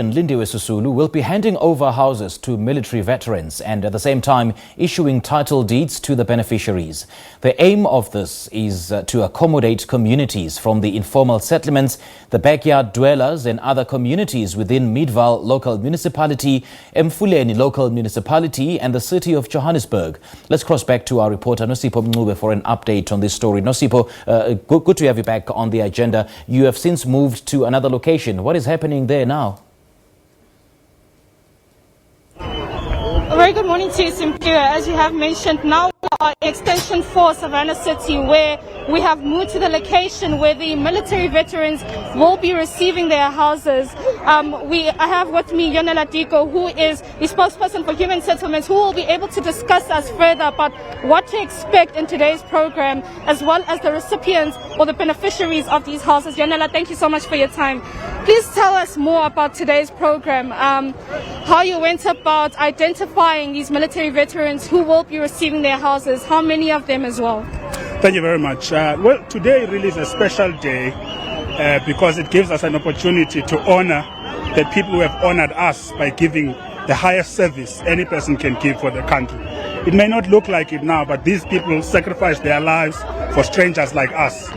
Lindiwe Sisulu will be handing over houses to military veterans and at the same time issuing title deeds to the beneficiaries. The aim of this is to accommodate communities from the informal settlements, the backyard dwellers and other communities within Midvaal local municipality, Mfuleni local municipality and the city of Johannesburg. Let's cross back to our reporter Nosipho Mncube for an update on this story. Nosipho, good to have you back on the agenda. You have since moved to another location. What is happening there now? A very good morning to you, Mncube. As you have mentioned, now we are Extension 4, Savannah City, where we have moved to the location where the military veterans will be receiving their houses. I have with me Yonela Diko, who is the spokesperson for Human Settlements, who will be able to discuss us further about what to expect in today's program, as well as the recipients or the beneficiaries of these houses. Yonela, thank you so much for your time. Please tell us more about today's program, how you went about identifying these military veterans who will be receiving their houses, how many of them as well. Thank you very much. Well, today really is a special day because it gives us an opportunity to honor the people who have honored us by giving the highest service any person can give for the country. It may not look like it now, but these people sacrificed their lives for strangers like us.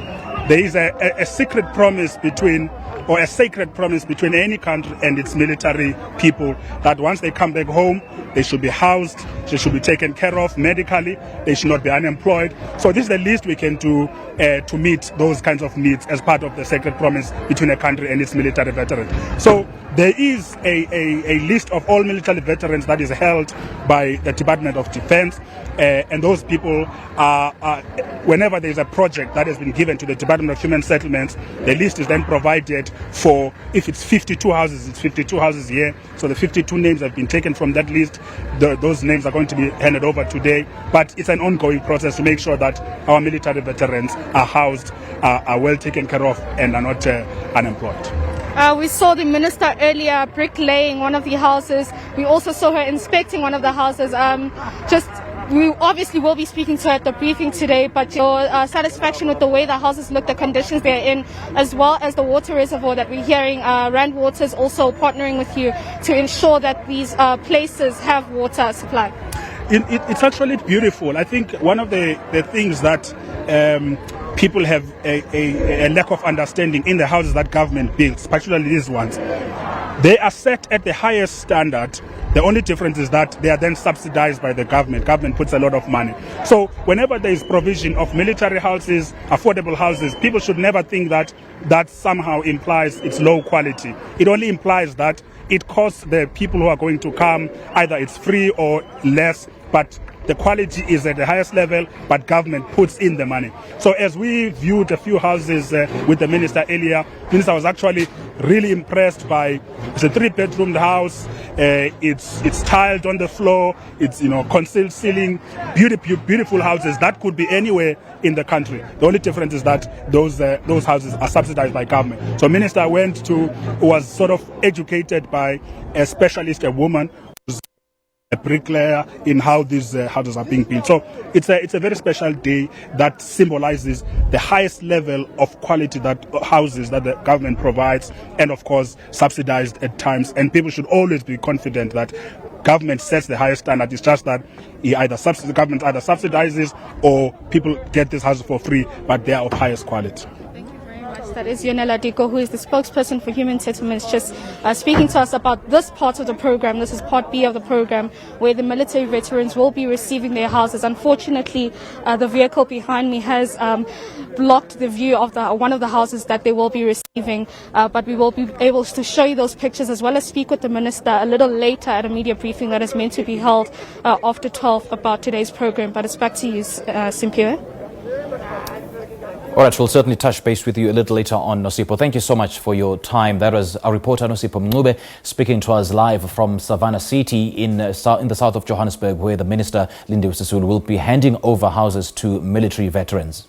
There is a secret promise between or a sacred promise between any country and its military people that once they come back home, they should be housed, they should be taken care of medically, they should not be unemployed. So this is the least we can do to meet those kinds of needs as part of the sacred promise between a country and its military veterans. So there is a list of all military veterans that is held by the Department of Defense, and those people are whenever there is a project that has been given to the Department of Human Settlements, the list is then provided for. If it's 52 houses, it's 52 houses here. So the 52 names have been taken from that list. Those names are going to be handed over today, but it's an ongoing process to make sure that our military veterans are housed, are well taken care of, and are not unemployed. We saw the minister earlier bricklaying one of the houses. We also saw her inspecting one of the houses. We obviously will be speaking to her at the briefing today, but your satisfaction with the way the houses look, the conditions they're in, as well as the water reservoir that we're hearing, Rand Water is also partnering with you to ensure that these places have water supply. It's actually beautiful. I think one of the things that people have a lack of understanding in the houses that government builds, particularly these ones, they are set at the highest standard. The only difference is that they are then subsidized by the government. Government puts a lot of money. So whenever there is provision of military houses, affordable houses, people should never think that that somehow implies it's low quality. It only implies that it costs the people who are going to come, either it's free or less, but the quality is at the highest level, but government puts in the money. So as we viewed a few houses with the minister earlier, the minister was actually really impressed by, it's a 3-bedroom house, it's tiled on the floor, it's concealed ceiling, beautiful houses that could be anywhere in the country. The only difference is that those houses are subsidized by government. So minister was sort of educated by a specialist, a woman, a bricklayer, in how these houses are being built. So it's a very special day that symbolizes the highest level of quality that houses that the government provides, and of course subsidized at times. And people should always be confident that government sets the highest standard. It's just that the government either subsidizes or people get these houses for free, but they are of highest quality. That is Yonela Diko, who is the spokesperson for Human Settlements, just speaking to us about this part of the program. This is part B of the program, where the military veterans will be receiving their houses. Unfortunately, the vehicle behind me has blocked the view of one of the houses that they will be receiving, but we will be able to show you those pictures as well as speak with the minister a little later at a media briefing that is meant to be held after 12 about today's program. But it's back to you, Mncube. All right, we'll certainly touch base with you a little later on, Nosipho. Thank you so much for your time. That was our reporter, Nosipho Mncube, speaking to us live from Savannah City in the south of Johannesburg, where the minister, Lindiwe Sisulu, will be handing over houses to military veterans.